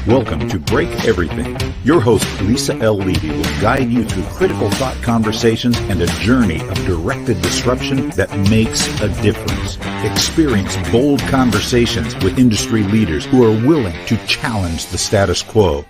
Welcome to Break Everything. Your host, Lisa L. Levy, will guide you through critical thought conversations and a journey of directed disruption that makes a difference. Experience bold conversations with industry leaders who are willing to challenge the status quo.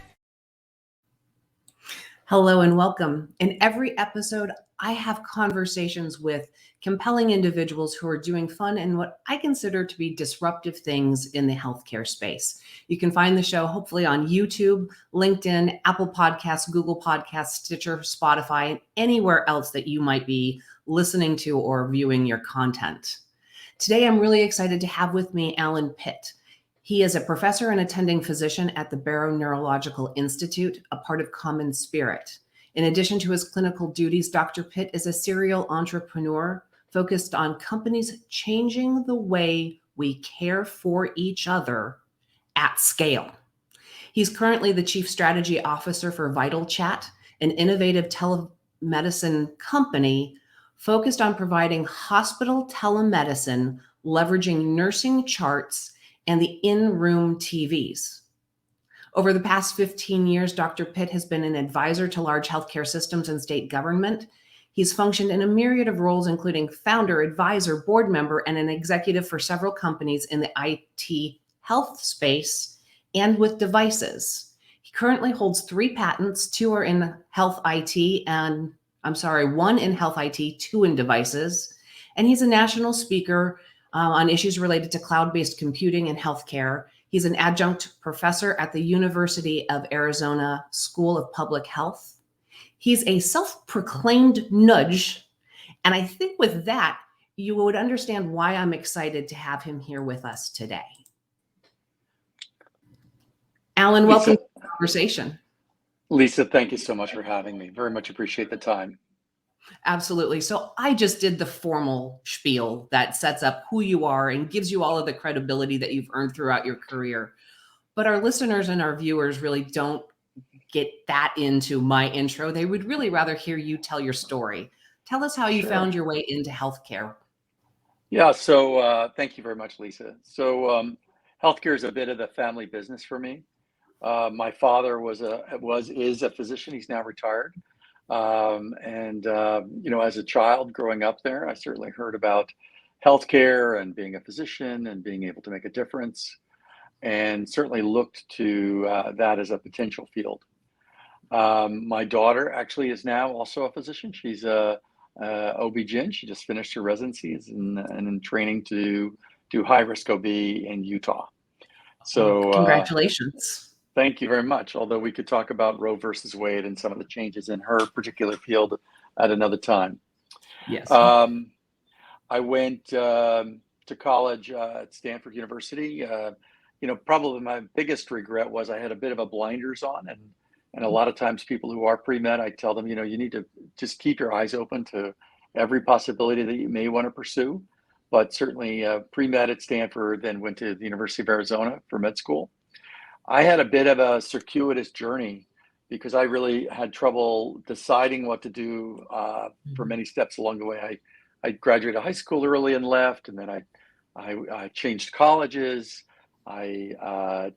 Hello and welcome. In every episode, I have conversations with compelling individuals who are doing fun and what I consider to be disruptive things in the healthcare space. You can find the show hopefully on YouTube, LinkedIn, Apple Podcasts, Google Podcasts, Stitcher, Spotify, and anywhere else that you might be listening to or viewing your content. Today, I'm really excited to have with me Alan Pitt. He is a professor and attending physician at the Barrow Neurological Institute, a part of Common Spirit. In addition to his clinical duties, Dr. Pitt is a serial entrepreneur focused on companies changing the way we care for each other at scale. He's currently the Chief Strategy Officer for Vitalchat, an innovative telemedicine company focused on providing hospital telemedicine, leveraging nursing charts and the in-room TVs. Over the past 15 years, Dr. Pitt has been an advisor to large healthcare systems and state government. He's functioned in a myriad of roles, including founder, advisor, board member, and an executive for several companies in the IT health space and with devices. He currently holds 3 patents, 2 are in health IT, one in health IT, 2 in devices. And he's a national speaker on issues related to cloud-based computing and healthcare. He's an adjunct professor at the University of Arizona School of Public Health. He's a self-proclaimed nudge. And I think with that, you would understand why I'm excited to have him here with us today. Alan, welcome to the conversation. Lisa, thank you so much for having me. Very much appreciate the time. Absolutely. So I just did the formal spiel that sets up who you are and gives you all of the credibility that you've earned throughout your career. But our listeners and our viewers really don't get that into my intro. They would really rather hear you tell your story. Tell us how you found your way into healthcare. Yeah, so thank you very much, Lisa. So healthcare is a bit of the family business for me. My father is a physician. He's now retired. As a child growing up there, I certainly heard about healthcare and being a physician and being able to make a difference, and certainly looked to that as a potential field. My daughter actually is now also a physician. She's a OB-GYN. She just finished her residencies and in training to do high-risk OB in Utah. So congratulations. Thank you very much. Although we could talk about Roe versus Wade and some of the changes in her particular field at another time. Yes. I went to college at Stanford University. Probably my biggest regret was I had a bit of a blinders on, and a lot of times people who are pre-med, I tell them, you need to just keep your eyes open to every possibility that you may want to pursue. But certainly pre-med at Stanford, then went to the University of Arizona for med school. I had a bit of a circuitous journey because I really had trouble deciding what to do for many steps along the way. I graduated high school early and left, and then I changed colleges. I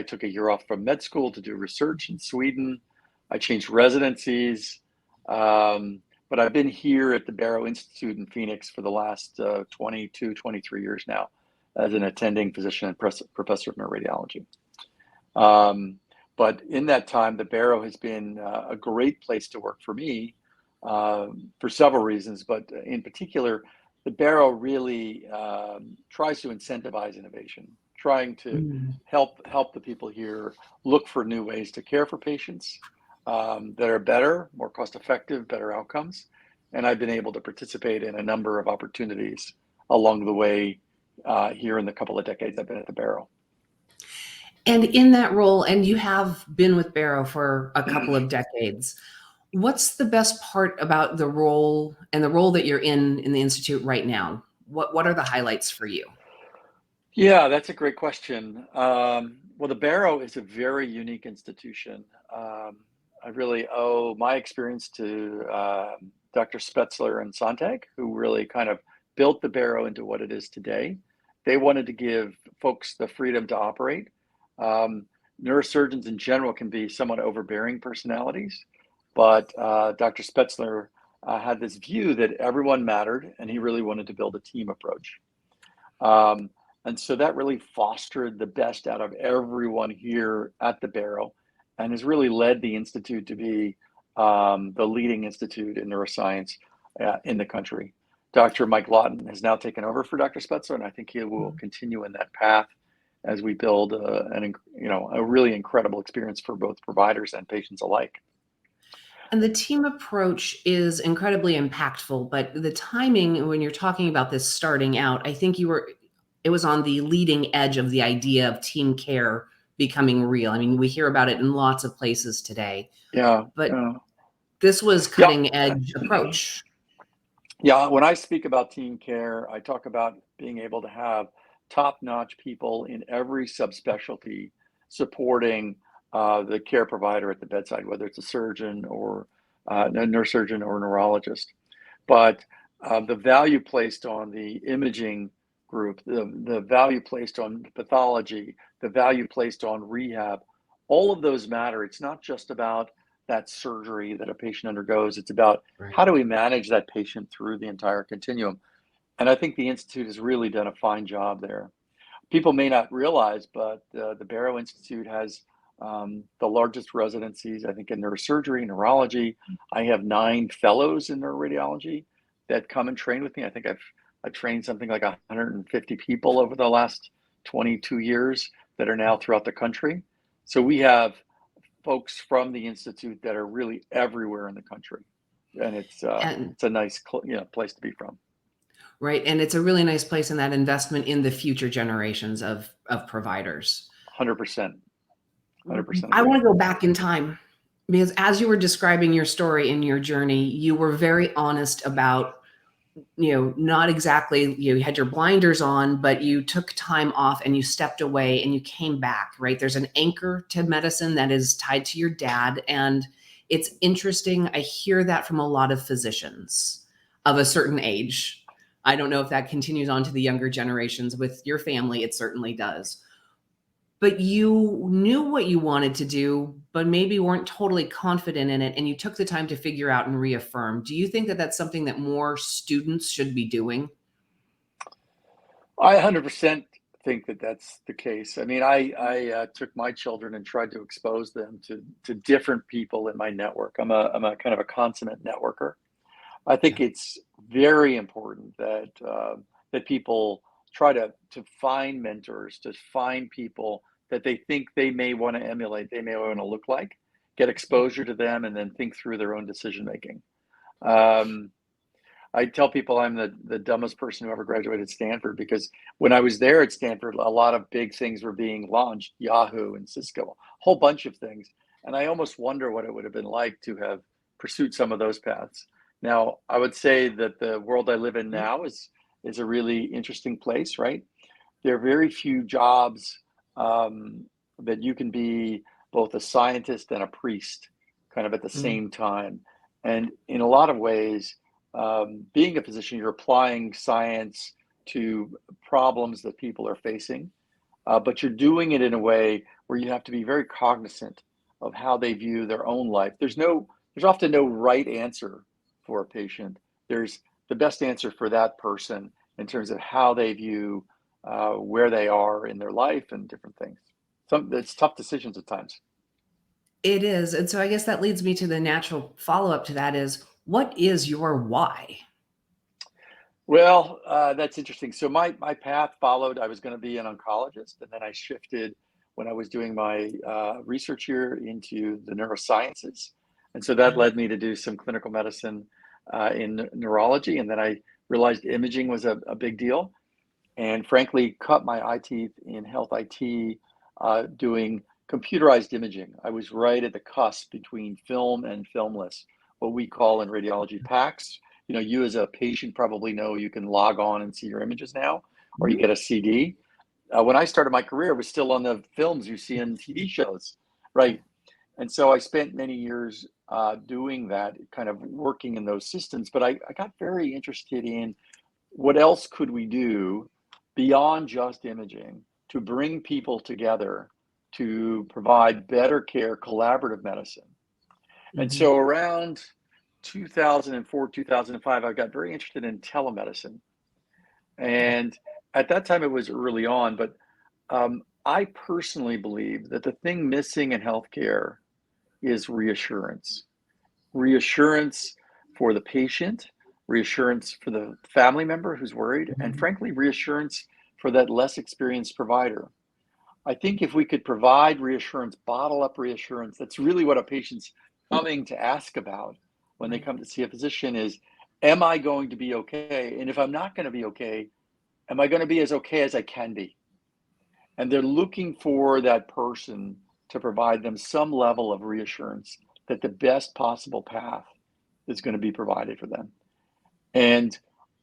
took a year off from med school to do research in Sweden. I changed residencies, but I've been here at the Barrow Institute in Phoenix for the last 23 years now as an attending physician and professor of neuroradiology. But in that time, the Barrow has been a great place to work for me for several reasons, but in particular, the Barrow really tries to incentivize innovation, trying to help the people here look for new ways to care for patients that are better, more cost-effective, better outcomes. And I've been able to participate in a number of opportunities along the way here in the couple of decades I've been at the Barrow. And in that role, and you have been with Barrow for a couple of decades, what's the best part about the role and the role that you're in the Institute right now? What are the highlights for you? Yeah, that's a great question. Well, the Barrow is a very unique institution. I really owe my experience to Dr. Spetzler and Sontag, who really kind of built the Barrow into what it is today. They wanted to give folks the freedom to operate. neurosurgeons in general can be somewhat overbearing personalities, but Dr. Spetzler had this view that everyone mattered, and he really wanted to build a team approach. And so that really fostered the best out of everyone here at the Barrow, and has really led the Institute to be the leading institute in neuroscience in the country. Dr. Mike Lawton has now taken over for Dr. Spetzler, and I think he will continue in that path as we build a really incredible experience for both providers and patients alike. And the team approach is incredibly impactful, but the timing when you're talking about this starting out, I think it was on the leading edge of the idea of team care becoming real. I mean, we hear about it in lots of places today. Yeah. But this was cutting edge approach. Yeah, when I speak about team care, I talk about being able to have top-notch people in every subspecialty supporting the care provider at the bedside, whether it's a surgeon or a neurosurgeon or a neurologist. But the value placed on the imaging group, the value placed on pathology, the value placed on rehab, all of those matter. It's not just about that surgery that a patient undergoes. It's about how do we manage that patient through the entire continuum. And I think the Institute has really done a fine job there. People may not realize, but the Barrow Institute has the largest residencies, I think, in neurosurgery, neurology. I have 9 fellows in neuroradiology that come and train with me. I think I've trained something like 150 people over the last 22 years that are now throughout the country. So we have folks from the Institute that are really everywhere in the country. And it's a nice place to be from. Right. And it's a really nice place in that investment in the future generations of providers. 100%. 100%. I want to go back in time because as you were describing your story and your journey, you were very honest about, not exactly, you had your blinders on, but you took time off and you stepped away and you came back, right? There's an anchor to medicine that is tied to your dad. And it's interesting. I hear that from a lot of physicians of a certain age. I don't know if that continues on to the younger generations. With your family, it certainly does. But you knew what you wanted to do, but maybe weren't totally confident in it, and you took the time to figure out and reaffirm. Do you think that that's something that more students should be doing? I 100% think that that's the case. I mean, I took my children and tried to expose them to different people in my network. I'm a kind of a consummate networker. I think it's very important that people try to find mentors, to find people that they think they may want to emulate, they may want to look like, get exposure to them, and then think through their own decision making. I tell people I'm the dumbest person who ever graduated Stanford, because when I was there at Stanford, a lot of big things were being launched, Yahoo and Cisco, a whole bunch of things. And I almost wonder what it would have been like to have pursued some of those paths. Now, I would say that the world I live in now is a really interesting place, right? There are very few jobs that you can be both a scientist and a priest kind of at the same time. And in a lot of ways, being a physician, you're applying science to problems that people are facing, but you're doing it in a way where you have to be very cognizant of how they view their own life. There's often no right answer for a patient. There's the best answer for that person in terms of how they view where they are in their life and different things. It's tough decisions at times. It is. And so I guess that leads me to the natural follow-up to that is, what is your why? Well, that's interesting. So my path followed, I was going to be an oncologist, and then I shifted when I was doing my research year into the neurosciences. And so that led me to do some clinical medicine in neurology. And then I realized imaging was a big deal, and frankly, cut my eye teeth in health IT doing computerized imaging. I was right at the cusp between film and filmless, what we call in radiology PACS. You as a patient probably know you can log on and see your images now, or you get a CD. When I started my career, it was still on the films you see in TV shows, right? And so I spent many years doing that, kind of working in those systems. But I got very interested in what else could we do beyond just imaging to bring people together to provide better care, collaborative medicine. And Mhm. so around 2004, 2005, I got very interested in telemedicine. And at that time, it was early on, but I personally believe that the thing missing in healthcare is reassurance. Reassurance for the patient, reassurance for the family member who's worried, and Mhm. frankly, reassurance for that less experienced provider. I think if we could provide reassurance, bottle up reassurance, that's really what a patient's coming to ask about when they Right. come to see a physician is, am I going to be okay? And if I'm not going to be okay, am I going to be as okay as I can be? And they're looking for that person to provide them some level of reassurance that the best possible path is going to be provided for them. And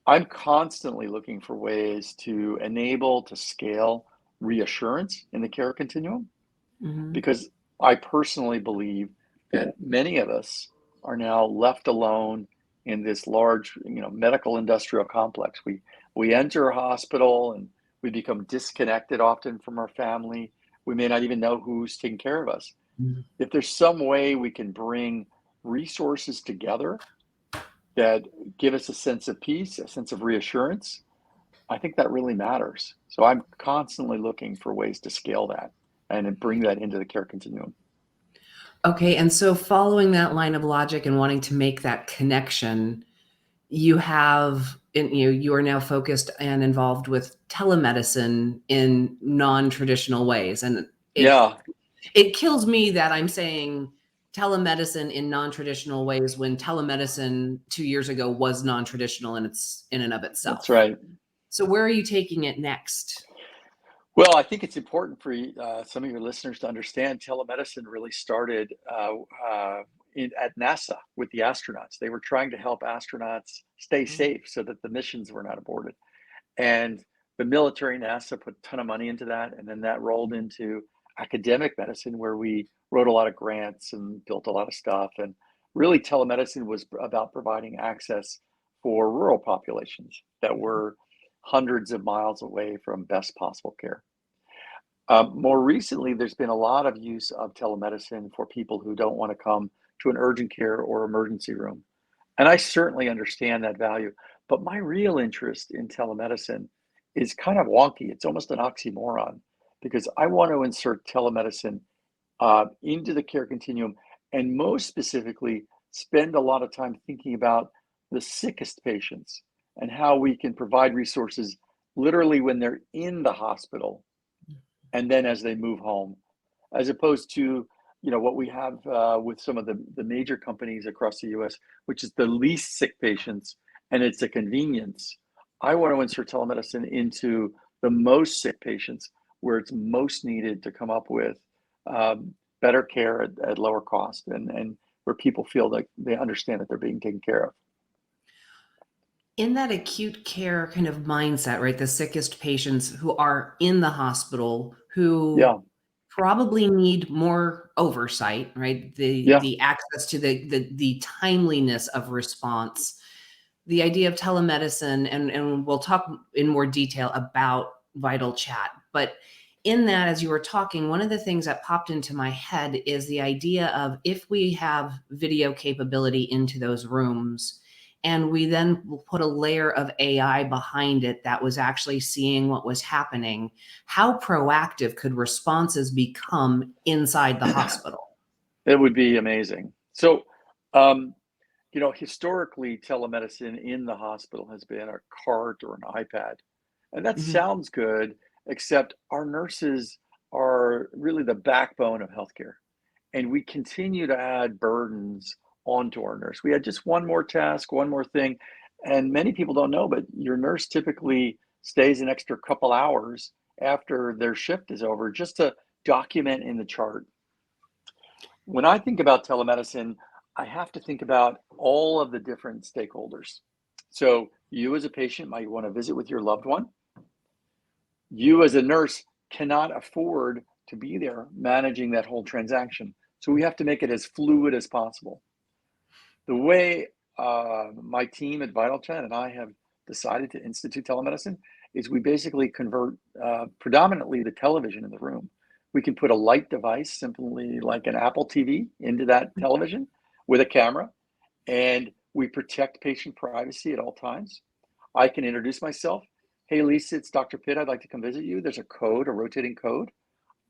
I'm constantly looking for ways to enable, to scale reassurance in the care continuum, Mhm. because I personally believe that many of us are now left alone in this large, medical industrial complex. We enter a hospital and we become disconnected often from our family. We may not even know who's taking care of us. Mhm. If there's some way we can bring resources together that give us a sense of peace, a sense of reassurance, I think that really matters. So I'm constantly looking for ways to scale that and bring that into the care continuum. Okay, and so following that line of logic and wanting to make that connection, you are now focused and involved with telemedicine in non-traditional ways. And it Yeah, it kills me that I'm saying telemedicine in non-traditional ways when telemedicine 2 years ago was non-traditional in and of that's itself. right. So where are you taking it next? Well, I think it's important for some of your listeners to understand telemedicine really started at NASA with the astronauts. They were trying to help astronauts stay Mm. safe so that the missions were not aborted. And the military, NASA put a ton of money into that. And then that rolled into academic medicine, where we wrote a lot of grants and built a lot of stuff. And really, telemedicine was about providing access for rural populations that were hundreds of miles away from best possible care. More recently, there's been a lot of use of telemedicine for people who don't want to come to an urgent care or emergency room. And I certainly understand that value. But my real interest in telemedicine is kind of wonky. It's almost an oxymoron, because I want to insert telemedicine into the care continuum, and most specifically, spend a lot of time thinking about the sickest patients and how we can provide resources literally when they're in the hospital and then as they move home, as opposed to what we have with some of the major companies across the U.S., which is the least sick patients, and it's a convenience. I want to insert telemedicine into the most sick patients, where it's most needed to come up with better care at lower cost, and where people feel like they understand that they're being taken care of. In that acute care kind of mindset, right? The sickest patients who are in the hospital, who Yeah, probably need more oversight, right? The yeah, the access to the timeliness of response. The idea of telemedicine, and we'll talk in more detail about Vitalchat, but in that, as you were talking, one of the things that popped into my head is the idea of, if we have video capability into those rooms, and we then will put a layer of AI behind it that was actually seeing what was happening, how proactive could responses become inside the hospital? it would be amazing. So, um, historically, telemedicine in the hospital has been a cart or an iPad. And that Mhm. sounds good, except our nurses are really the backbone of healthcare. And we continue to add burdens onto our nurse. We had just one more task, one more thing. And many people don't know, but your nurse typically stays an extra couple hours after their shift is over just to document in the chart. When I think about telemedicine, I have to think about all of the different stakeholders. So, you as a patient might want to visit with your loved one. You as a nurse cannot afford to be there managing that whole transaction. So, we have to make it as fluid as possible. The way my team at Vitalchat and I have decided to institute telemedicine is we basically convert predominantly the television in the room. We can put a light device, simply like an Apple TV, into that television with a camera, and we protect patient privacy at all times. I can introduce myself. Hey, Lisa, it's Dr. Pitt. I'd like to come visit you. There's a code, a rotating code.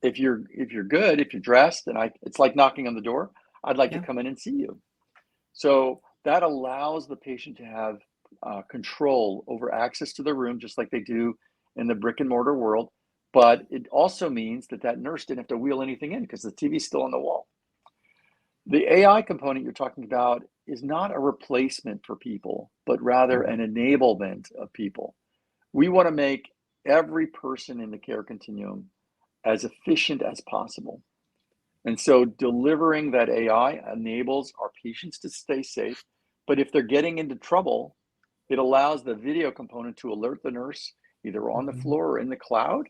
If you're good, if you're dressed, and it's like knocking on the door. I'd like to come in and see you. So that allows the patient to have control over access to the room, just like they do in the brick and mortar world. But it also means that nurse didn't have to wheel anything in because the TV's still on the wall. The AI component you're talking about is not a replacement for people, but rather an enablement of people. We want to make every person in the care continuum as efficient as possible. And so delivering that AI enables our patients to stay safe. But if they're getting into trouble, it allows the video component to alert the nurse, either on the floor or in the cloud,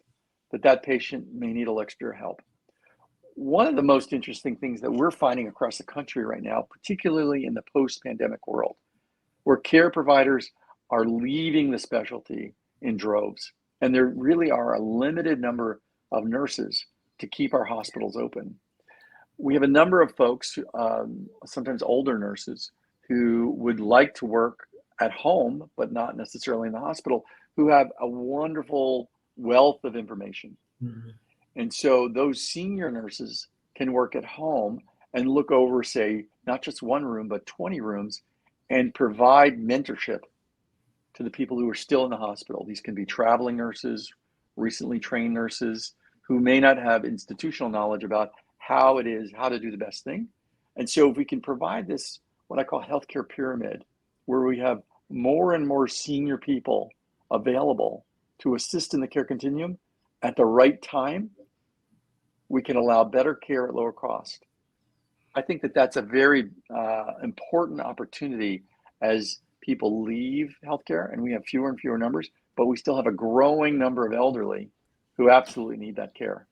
that patient may need a little extra help. One of the most interesting things that we're finding across the country right now, particularly in the post-pandemic world, where care providers are leaving the specialty in droves, and there really are a limited number of nurses to keep our hospitals open. We have a number of folks, sometimes older nurses, who would like to work at home, but not necessarily in the hospital, who have a wonderful wealth of information. And so those senior nurses can work at home and look over, say, not just one room, but 20 rooms, and provide mentorship to the people who are still in the hospital. These can be traveling nurses, recently trained nurses, who may not have institutional knowledge about how to do the best thing. And so if we can provide this, what I call healthcare pyramid, where we have more and more senior people available to assist in the care continuum at the right time, we can allow better care at lower cost. I think that's a very important opportunity as people leave healthcare, and we have fewer and fewer numbers, but we still have a growing number of elderly who absolutely need that care.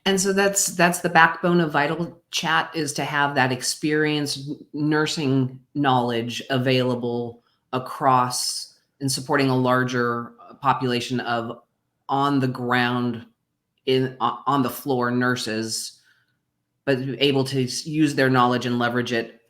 And so that's the backbone of Vitalchat, is to have that experienced nursing knowledge available across and supporting a larger population of on the ground, on the floor nurses, but able to use their knowledge and leverage it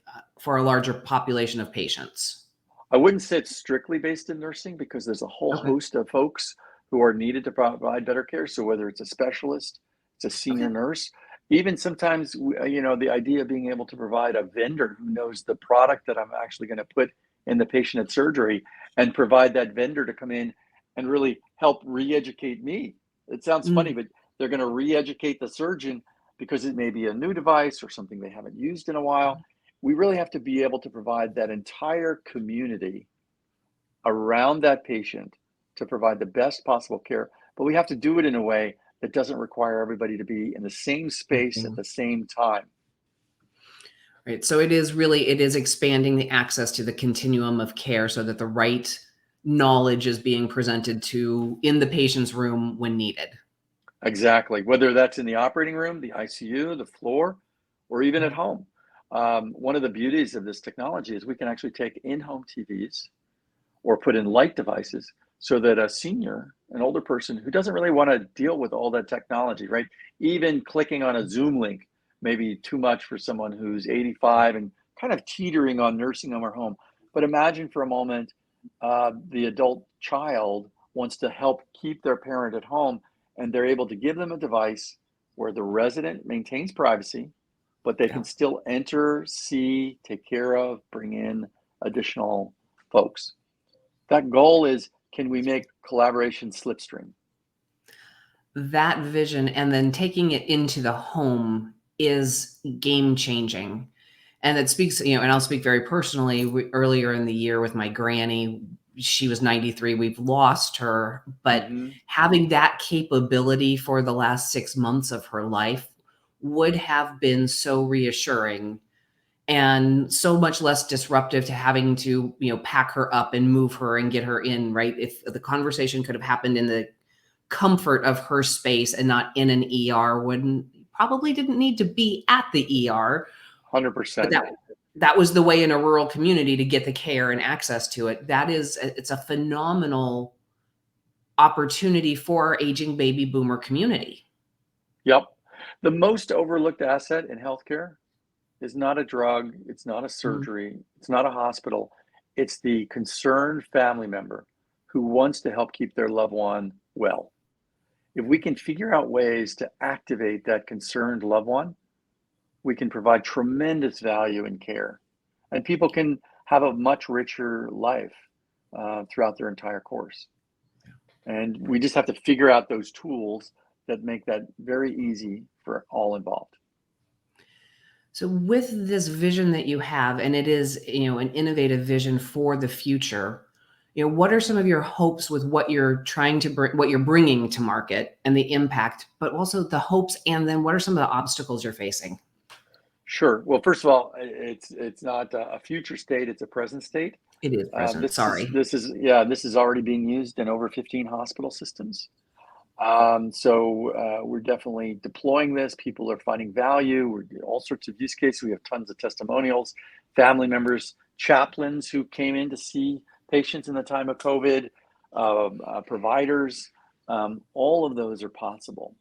for a larger population of patients. I wouldn't say it's strictly based in nursing, because there's a whole host of folks who are needed to provide better care. So whether it's a specialist, it's a senior nurse, even sometimes, the idea of being able to provide a vendor who knows the product that I'm actually going to put in the patient at surgery, and provide that vendor to come in and really help re-educate me. It sounds funny, but they're going to re-educate the surgeon because it may be a new device or something they haven't used in a while. We really have to be able to provide that entire community around that patient to provide the best possible care, but we have to do it in a way that doesn't require everybody to be in the same space at the same time. Right. So it is expanding the access to the continuum of care so that the right knowledge is being presented to in the patient's room when needed. Exactly. Whether that's in the operating room, the ICU, the floor, or even at home. One of the beauties of this technology is we can actually take in-home TVs or put in light devices so that a senior, an older person who doesn't really want to deal with all that technology, right? Even clicking on a Zoom link may be too much for someone who's 85 and kind of teetering on nursing home or home. But imagine for a moment, the adult child wants to help keep their parent at home, and they're able to give them a device where the resident maintains privacy, but they can still enter, see, take care of, bring in additional folks. That goal is, can we make collaboration slipstream? That vision, and then taking it into the home, is game changing. And it speaks, and I'll speak very personally. Earlier in the year with my granny, she was 93. We've lost her, but having that capability for the last 6 months of her life would have been so reassuring and so much less disruptive to having to, pack her up and move her and get her in, right? If the conversation could have happened in the comfort of her space and not in an ER, when probably didn't need to be at the ER. 100%. But that was the way in a rural community to get the care and access to it. It's a phenomenal opportunity for our aging baby boomer community. Yep. The most overlooked asset in healthcare is not a drug, it's not a Mm. surgery, it's not a hospital. It's the concerned family member who wants to help keep their loved one well. If we can figure out ways to activate that concerned loved one, we can provide tremendous value in care. And people can have a much richer life throughout their entire course. And we just have to figure out those tools that make that very easy for all involved. So with this vision that you have, and it is, an innovative vision for the future, what are some of your hopes with what you're trying to bring, what you're bringing to market and the impact, but also the hopes, and then what are some of the obstacles you're facing? Sure. Well, first of all, it's not a future state; it's a present state. It is present. This is Sorry. this is yeah, this is already being used in over 15 hospital systems. So we're definitely deploying this. People are finding value. We're doing all sorts of use cases. We have tons of testimonials, family members, chaplains who came in to see patients in the time of COVID, providers. All of those are possible.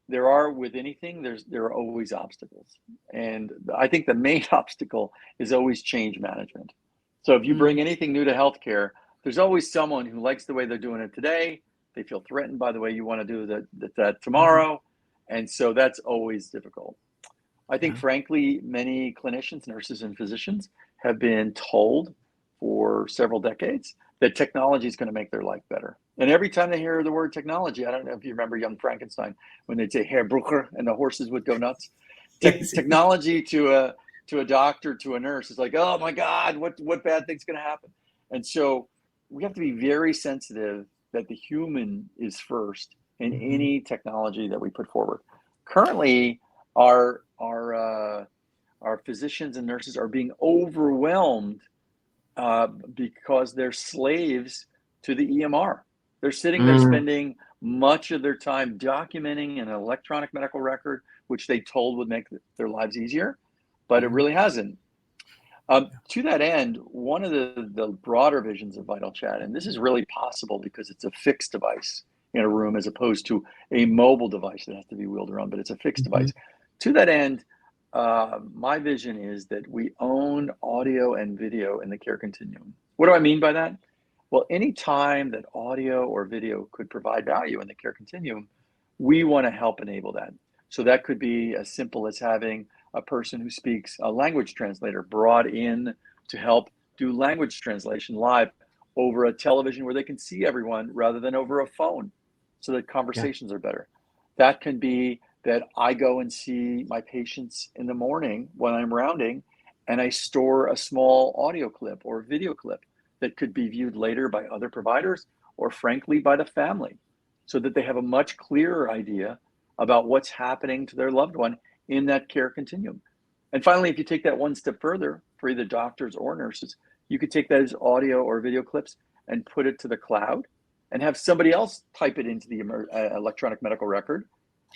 There are, with anything, there are always obstacles, and I think the main obstacle is always change management. So if you bring Mm. anything new to healthcare, there's always someone who likes the way they're doing it today. They feel threatened by the way you want to do that Mhm. tomorrow, and so that's always difficult. I think, Yeah. frankly, many clinicians, nurses, and physicians have been told for several decades that technology is going to make their life better. And every time they hear the word technology, I don't know if you remember Young Frankenstein when they'd say Herr Brucker and the horses would go nuts. Yes. Technology to a doctor, to a nurse is like, oh my God, what bad thing's going to happen? And so we have to be very sensitive that the human is first in Mhm. any technology that we put forward. Currently, our physicians and nurses are being overwhelmed because they're slaves to the EMR. They're sitting there Mm. spending much of their time documenting an electronic medical record, which they told would make their lives easier, but it Mhm. really hasn't. To that end, one of the broader visions of Vitalchat, and this is really possible because it's a fixed device in a room as opposed to a mobile device that has to be wheeled around, but it's a fixed Mhm. device. To that end, my vision is that we own audio and video in the care continuum. What do I mean by that? Well, any time that audio or video could provide value in the care continuum, we want to help enable that. So that could be as simple as having a person who speaks a language translator brought in to help do language translation live over a television where they can see everyone rather than over a phone so that Yeah. conversations are better. That can be that I go and see my patients in the morning when I'm rounding and I store a small audio clip or video clip that could be viewed later by other providers or frankly by the family so that they have a much clearer idea about what's happening to their loved one in that care continuum. And finally, if you take that one step further for either doctors or nurses, you could take that as audio or video clips and put it to the cloud and have somebody else type it into the electronic medical record.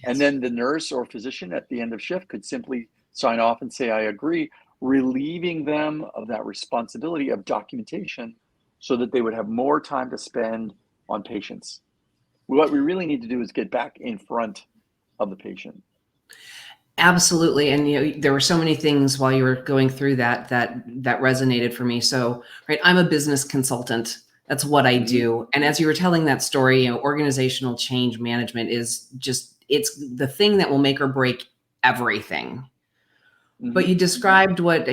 And Yes. then the nurse or physician at the end of shift could simply sign off and say, I agree, relieving them of that responsibility of documentation so that they would have more time to spend on patients. What we really need to do is get back in front of the patient. Absolutely. And there were so many things while you were going through that resonated for me. So, right, I'm a business consultant. That's what I Mm-hmm. do. And as you were telling that story, organizational change management is just, it's the thing that will make or break everything. But Mm-hmm. you described what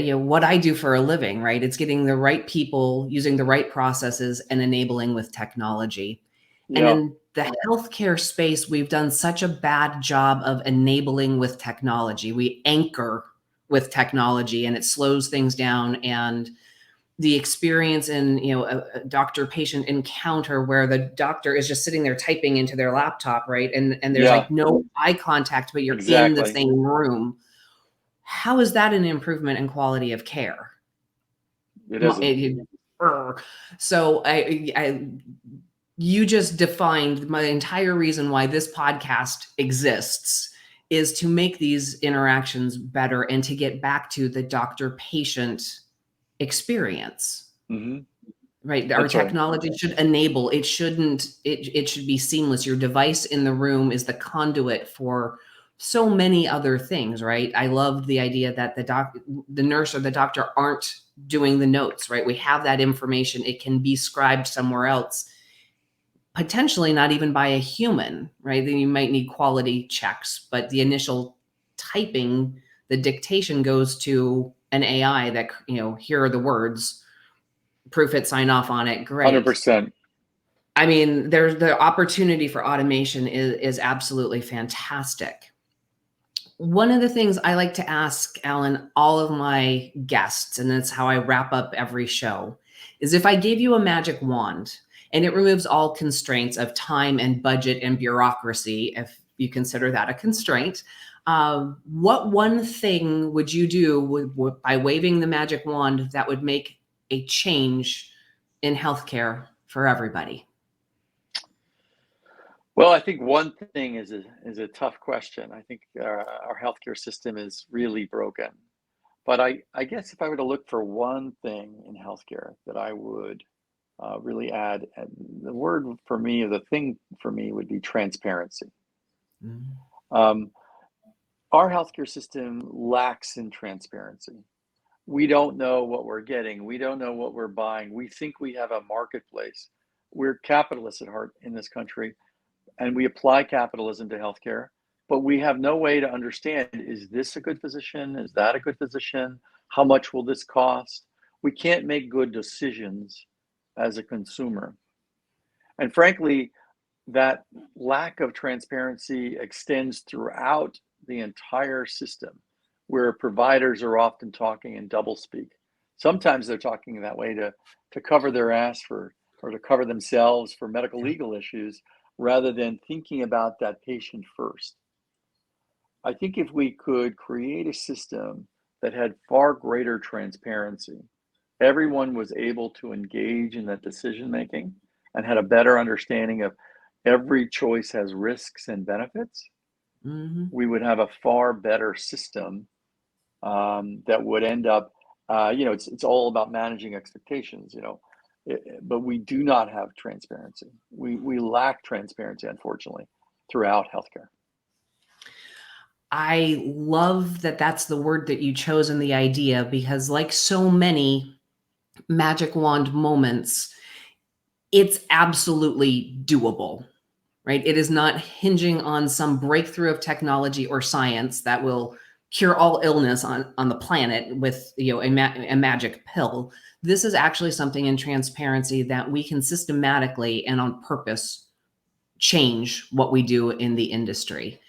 I do for a living, right? It's getting the right people, using the right processes, and enabling with technology. And Yeah. in the healthcare space, we've done such a bad job of enabling with technology. We anchor with technology and it slows things down. And the experience in, a doctor-patient encounter where the doctor is just sitting there typing into their laptop, right? And there's Yeah. like no eye contact, but you're in the Exactly. same room. How is that an improvement in quality of care? It isn't. So you just defined my entire reason why this podcast exists is to make these interactions better and to get back to the doctor patient experience. Mm-hmm. right? Our That's right. technology should enable, it shouldn't, it should be seamless. Your device in the room is the conduit for so many other things, right? I loved the idea that the nurse or the doctor aren't doing the notes, right? We have that information. It can be scribed somewhere else, potentially not even by a human, right? Then you might need quality checks, but the initial typing, the dictation goes to an AI that, here are the words, proof it, sign off on it. Great. 100%. I mean, there's the opportunity for automation is absolutely fantastic. One of the things I like to ask, Alan, all of my guests, and that's how I wrap up every show, is if I gave you a magic wand and it removes all constraints of time and budget and bureaucracy, if you consider that a constraint, what one thing would you do by waving the magic wand that would make a change in healthcare for everybody? Well, I think one thing is a tough question. I think our healthcare system is really broken. But I guess if I were to look for one thing in healthcare that I would really add, the word for me, or the thing for me, would be transparency. Um, our healthcare system lacks in transparency. We don't know what we're getting. We don't know what we're buying. We think we have a marketplace. We're capitalists at heart in this country, and we apply capitalism to healthcare, but we have no way to understand, is this a good physician? Is that a good physician? How much will this cost? We can't make good decisions as a consumer. And frankly, that lack of transparency extends throughout the entire system, where providers are often talking in doublespeak. Sometimes they're talking that way to cover their ass or to cover themselves for medical legal issues, rather than thinking about that patient first. I think if we could create a system that had far greater transparency, everyone was able to engage in that decision making and had a better understanding of every choice has risks and benefits, we would have a far better system that would end up, it's all about managing expectations, but we do not have transparency. We lack transparency, unfortunately, throughout healthcare. I love that that's the word that you chose in the idea, because like so many magic wand moments, it's absolutely doable, right? It is not hinging on some breakthrough of technology or science that will cure all illness on the planet with a magic pill. This is actually something in transparency that we can systematically and on purpose change what we do in the industry.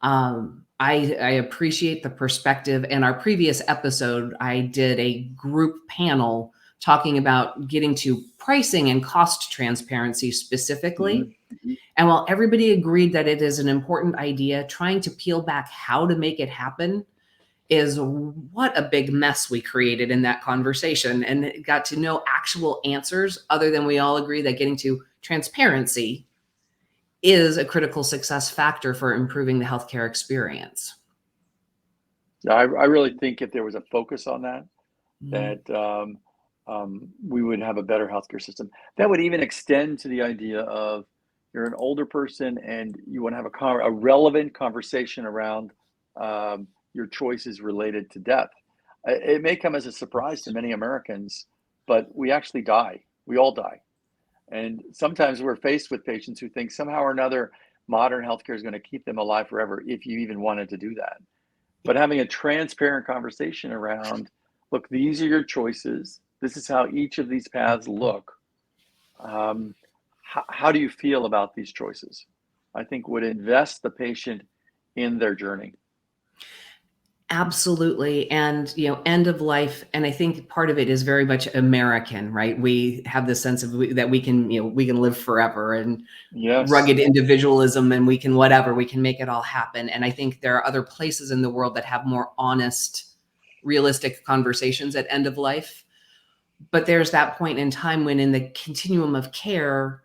I appreciate the perspective. In our previous episode, I did a group panel talking about getting to pricing and cost transparency specifically. And while everybody agreed that it is an important idea, trying to peel back how to make it happen is what a big mess we created in that conversation, and got to know actual answers other than we all agree that getting to transparency is a critical success factor for improving the healthcare experience. Yeah, I really think if there was a focus on that, that we would have a better healthcare system. That would even extend to the idea of, you're an older person and you want to have a relevant conversation around your choices related to death. It may come as a surprise to many Americans, but we actually die. We all die. And sometimes we're faced with patients who think somehow or another modern healthcare is going to keep them alive forever, if you even wanted to do that. But having a transparent conversation around, look, these are your choices. This is how each of these paths look. How do you feel about these choices? I think would invest the patient in their journey. Absolutely. And, end of life. And I think part of it is very much American, right? We have this sense of that we can live forever, and rugged individualism, and we can make it all happen. And I think there are other places in the world that have more honest, realistic conversations at end of life. But there's that point in time when in the continuum of care,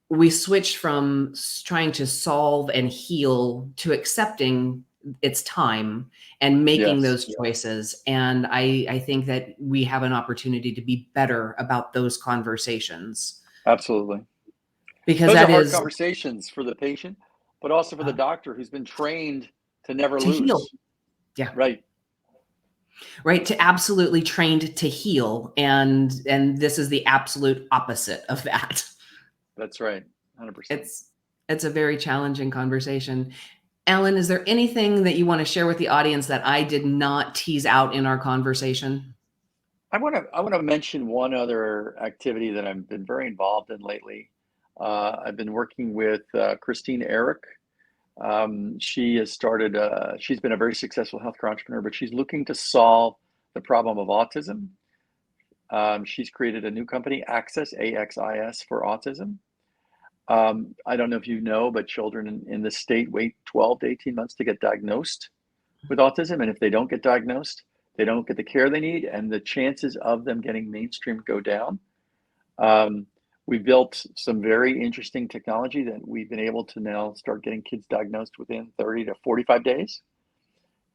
we switch from trying to solve and heal to accepting it's time and making Yes. those choices. And I think that we have an opportunity to be better about those conversations. Absolutely. Because those that are hard is conversations for the patient, but also for the doctor who's been trained to never to lose. heal. Yeah. Right. Right. To absolutely trained to heal. And this is the absolute opposite of that. That's right. 100%. It's a very challenging conversation. Alan, is there anything that you want to share with the audience that I did not tease out in our conversation? I want to mention one other activity that I've been very involved in lately. I've been working with Christine Eric. She has started. She's been a very successful healthcare entrepreneur, but she's looking to solve the problem of autism. She's created a new company, Access, AXIS, for autism. I don't know if you know, but children in the state wait 12 to 18 months to get diagnosed with autism. And if they don't get diagnosed, they don't get the care they need, and the chances of them getting mainstream go down. We built some very interesting technology that we've been able to now start getting kids diagnosed within 30 to 45 days.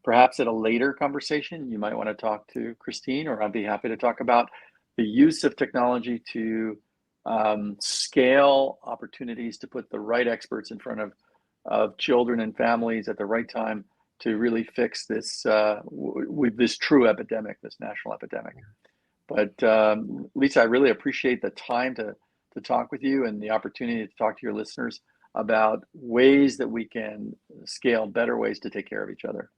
Perhaps at a later conversation, you might want to talk to Christine, or I'd be happy to talk about the use of technology to scale opportunities to put the right experts in front of children and families at the right time to really fix this with this true epidemic, this national epidemic. But Lisa, I really appreciate the time to talk with you and the opportunity to talk to your listeners about ways that we can scale better ways to take care of each other.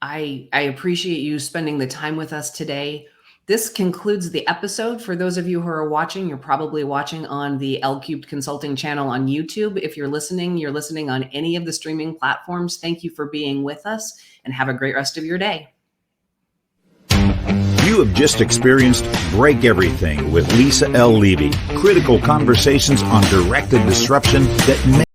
I appreciate you spending the time with us today. This concludes the episode. For those of you who are watching, you're probably watching on the Lcubed Consulting channel on YouTube. If you're listening on any of the streaming platforms. Thank you for being with us, and have a great rest of your day. You have just experienced Break Everything with Lisa L. Levy. Critical conversations on directed disruption that